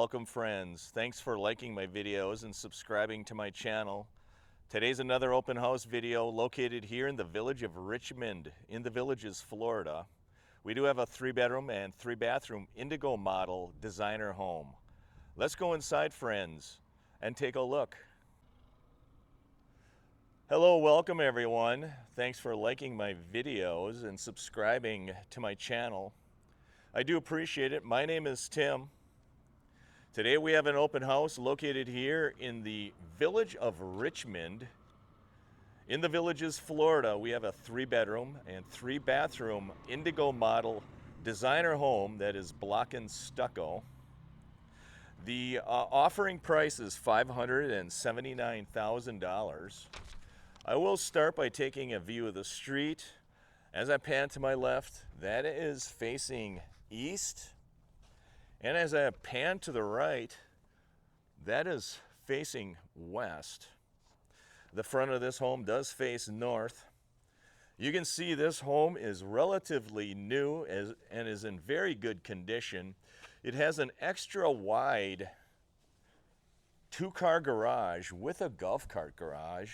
welcome friends. Thanks for liking my videos and subscribing to my channel. Today's another open house video located here in the village of Richmond in the Villages, Florida. We do have a 3-bedroom and 3-bathroom Indigo model designer home. Let's go inside, friends, and take a look. Hello, welcome everyone. Thanks for liking my videos and subscribing to my channel. I do appreciate it. My name is Tim. Today we have an open house located here in the village of Richmond in the Villages, Florida. We have a 3-bedroom and 3-bathroom Indigo model designer home that is block and stucco. The offering price is $579,000. I will start by taking a view of the street. As I pan to my left, that is facing east. And as I pan to the right, that is facing west. The front of this home does face north. You can see this home is relatively new and is in very good condition. It has an extra wide 2-car garage with a golf cart garage.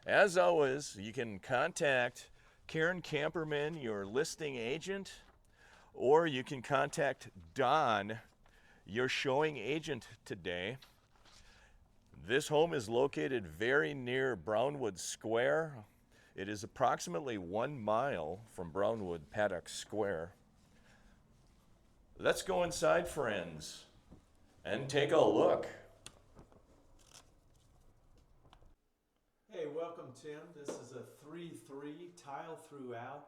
As always, you can contact Karen Kampermann, your listing agent, or you can contact Don, your showing agent today. This home is located very near Brownwood Square. It is approximately 1 mile from Brownwood Paddock Square. Let's go inside, friends, and take a look. Hey, welcome Tim. This is a 3-3 tile throughout,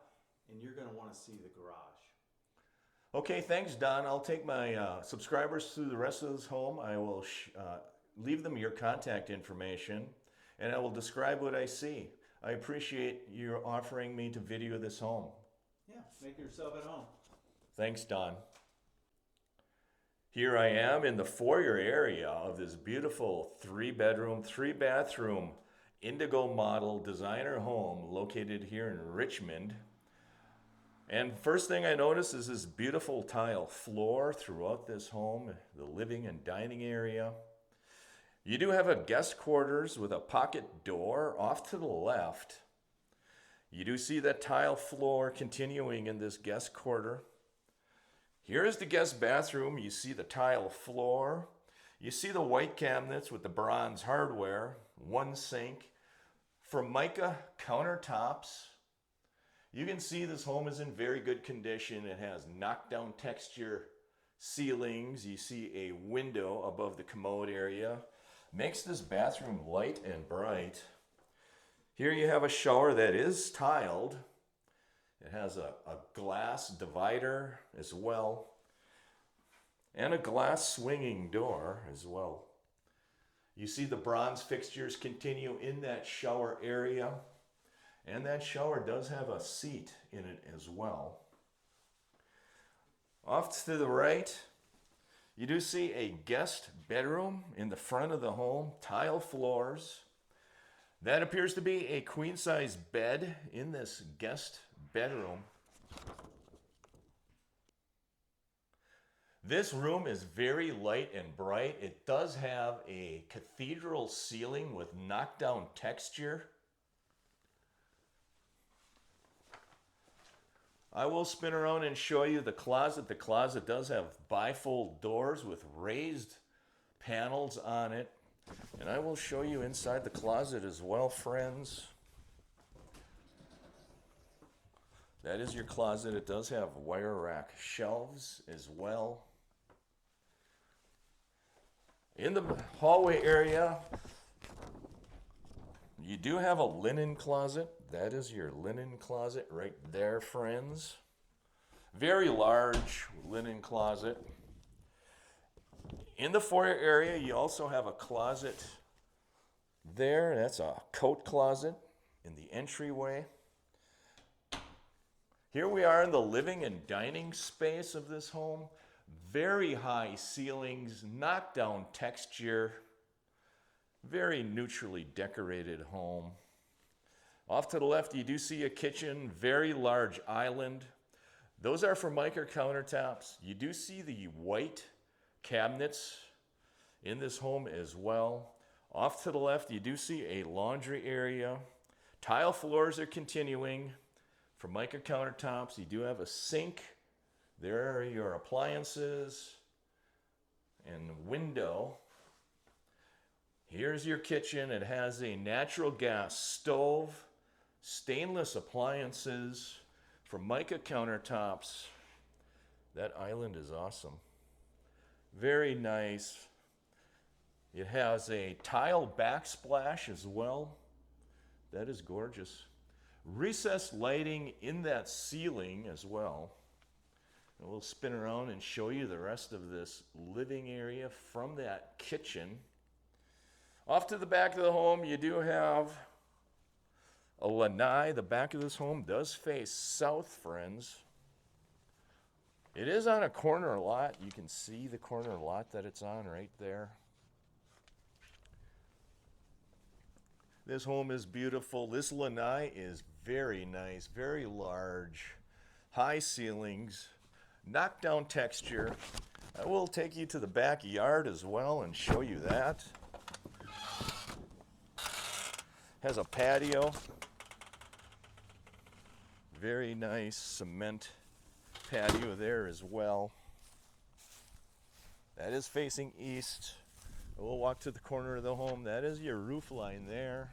and you're going to want to see the garage. Okay, thanks Don. I'll take my subscribers through the rest of this home. I will leave them your contact information, and I will describe what I see. I appreciate you offering me to video this home. Yeah, make yourself at home. Thanks, Don. Here I am in the foyer area of this beautiful 3-bedroom, 3-bathroom Indigo model designer home located here in Richmond. And first thing I notice is this beautiful tile floor throughout this home, the living and dining area. You do have a guest quarters with a pocket door off to the left. You do see that tile floor continuing in this guest quarter. Here is the guest bathroom. You see the tile floor. You see the white cabinets with the bronze hardware, 1 sink, Formica countertops. You can see this home is in very good condition. It has knockdown texture ceilings. You see a window above the commode area. Makes this bathroom light and bright. Here you have a shower that is tiled. It has a glass divider as well, and a glass swinging door as well. You see the bronze fixtures continue in that shower area, and that shower does have a seat in it as well. Off to the right, you do see a guest bedroom in the front of the home, tile floors. That appears to be a queen-size bed in this guest bedroom. This room is very light and bright. It does have a cathedral ceiling with knockdown texture. I will spin around and show you the closet. The closet does have bifold doors with raised panels on it. And I will show you inside the closet as well, friends. That is your closet. It does have wire rack shelves as well. In the hallway area, you do have a linen closet. That is your linen closet right there, friends. Very large linen closet. In the foyer area, you also have a closet there. That's a coat closet in the entryway. Here we are in the living and dining space of this home. Very high ceilings, knockdown texture, very neutrally decorated home. Off to the left, you do see a kitchen, very large island. Those are Formica countertops. You do see the white cabinets in this home as well. Off to the left, you do see a laundry area. Tile floors are continuing. Formica countertops, you do have a sink. There are your appliances and window. Here's your kitchen. It has a natural gas stove, stainless appliances, Formica countertops. That island is awesome. Very nice. It has a tile backsplash as well. That is gorgeous. Recessed lighting in that ceiling as well. And we'll spin around and show you the rest of this living area from that kitchen. Off to the back of the home, you do have a lanai. The back of this home does face south, friends. It is on a corner lot. You can see the corner lot that it's on right there. This home is beautiful. This lanai is very nice, very large, high ceilings, knockdown texture. I will take you to the backyard as well and show you that. Has a patio. Very nice cement patio there as well. That is facing east. We'll walk to the corner of the home. That is your roof line there.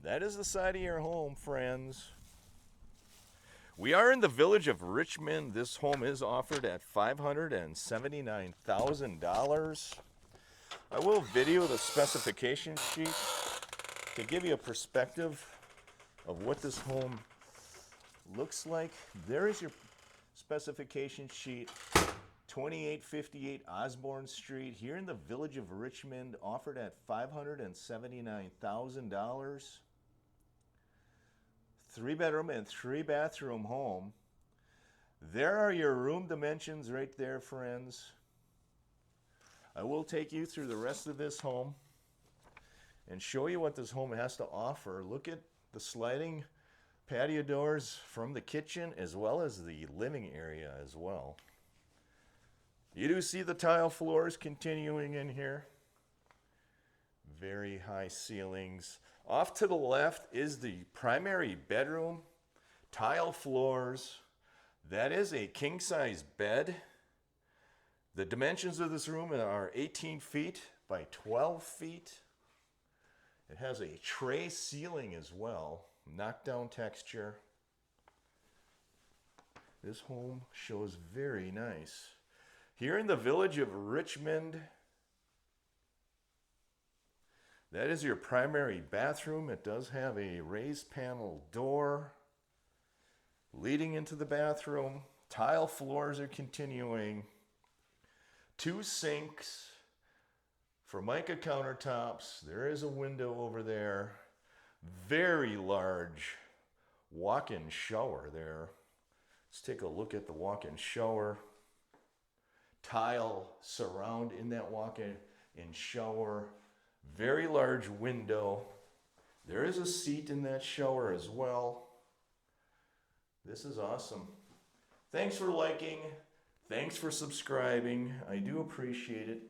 That is the side of your home, friends. We are in the village of Richmond. This home is offered at $579,000. I will video the specification sheet to give you a perspective of what this home looks like. There is your specification sheet. 2858 Osborne Street here in the village of Richmond, offered at $579,000. 3-bedroom and 3-bathroom home. There are your room dimensions right there, friends. I will take you through the rest of this home and show you what this home has to offer. Look at the sliding patio doors from the kitchen as well as the living area as well. You do see the tile floors continuing in here. Very high ceilings. Off to the left is the primary bedroom. Tile floors. That is a king-size bed. The dimensions of this room are 18 feet by 12 feet. It has a tray ceiling as well. Knockdown texture. This home shows very nice. Here in the village of Richmond, that is your primary bathroom. It does have a raised panel door leading into the bathroom. Tile floors are continuing. 2 sinks, Formica countertops. There is a window over there. Very large walk-in shower there. Let's take a look at the walk-in shower. Tile surround in that walk-in shower. Very large window. There is a seat in that shower as well. This is awesome. Thanks for liking. Thanks for subscribing. I do appreciate it.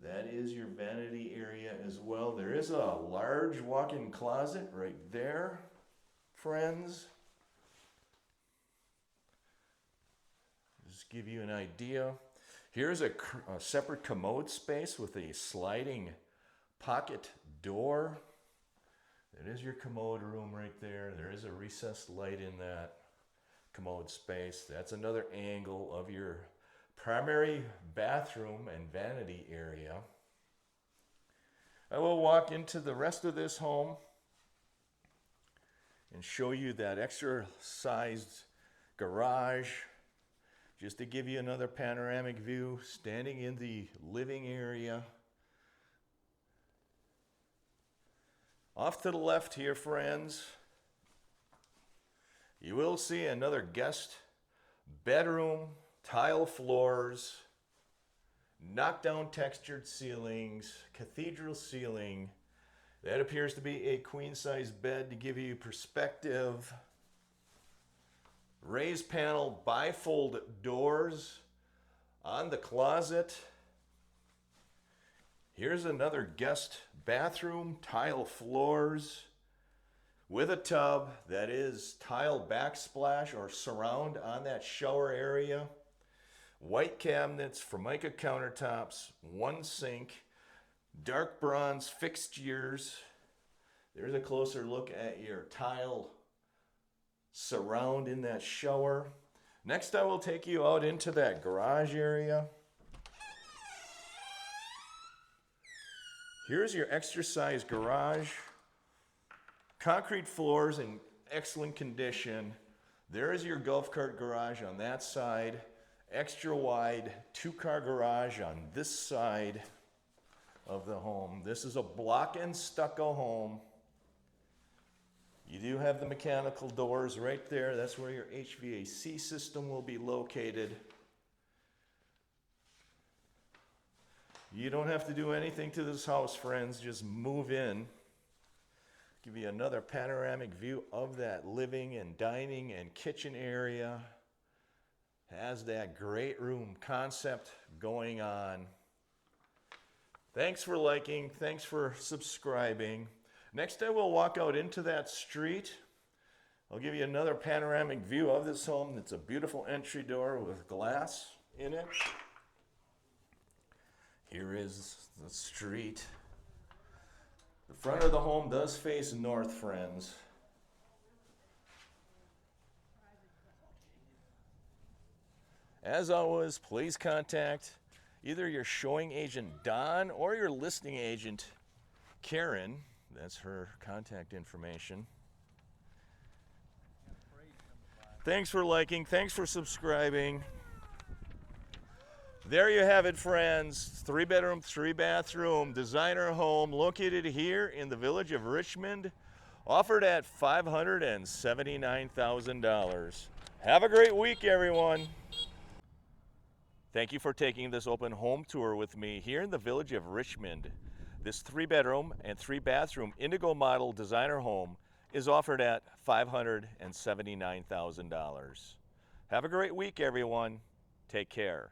That is your vanity area as well. There is a large walk-in closet right there, friends. Just give you an idea. Here's a separate commode space with a sliding pocket door. That is your commode room right there. There is a recessed light in that commode space. That's another angle of your primary bathroom and vanity area. I will walk into the rest of this home and show you that extra sized garage. Just to give you another panoramic view, standing in the living area. Off to the left here, friends, you will see another guest bedroom, tile floors, knockdown textured ceilings, cathedral ceiling. That appears to be a queen-size bed to give you perspective. Raised panel bifold doors On the closet, here's another guest bathroom, tile floors with a tub that is tile backsplash or surround on that shower area. White cabinets, Formica countertops, one sink, dark bronze fixtures. There's a closer look at your tile surround in that shower. Next, I will take you out into that garage area. Here's your extra size garage. Concrete floors in excellent condition. There is your golf cart garage on that side. Extra wide 2-car garage on this side of the home. This is a block and stucco home. You do have the mechanical doors right there. That's where your HVAC system will be located. You don't have to do anything to this house, friends. Just move in. Give you another panoramic view of that living and dining and kitchen area. Has that great room concept going on. Thanks for liking. Thanks for subscribing. Next, I will walk out into that street. I'll give you another panoramic view of this home. It's a beautiful entry door with glass in it. Here is the street. The front of the home does face north, friends. As always, please contact either your showing agent, Don, or your listing agent, Karen. That's her contact information. Thanks for liking. Thanks for subscribing. There you have it, friends. 3-bedroom, 3-bathroom designer home located here in the village of Richmond, offered at $579,000. Have a great week, everyone. Thank you for taking this open home tour with me here in the village of Richmond. This 3-bedroom and 3-bathroom Indigo model designer home is offered at $579,000. Have a great week, everyone. Take care.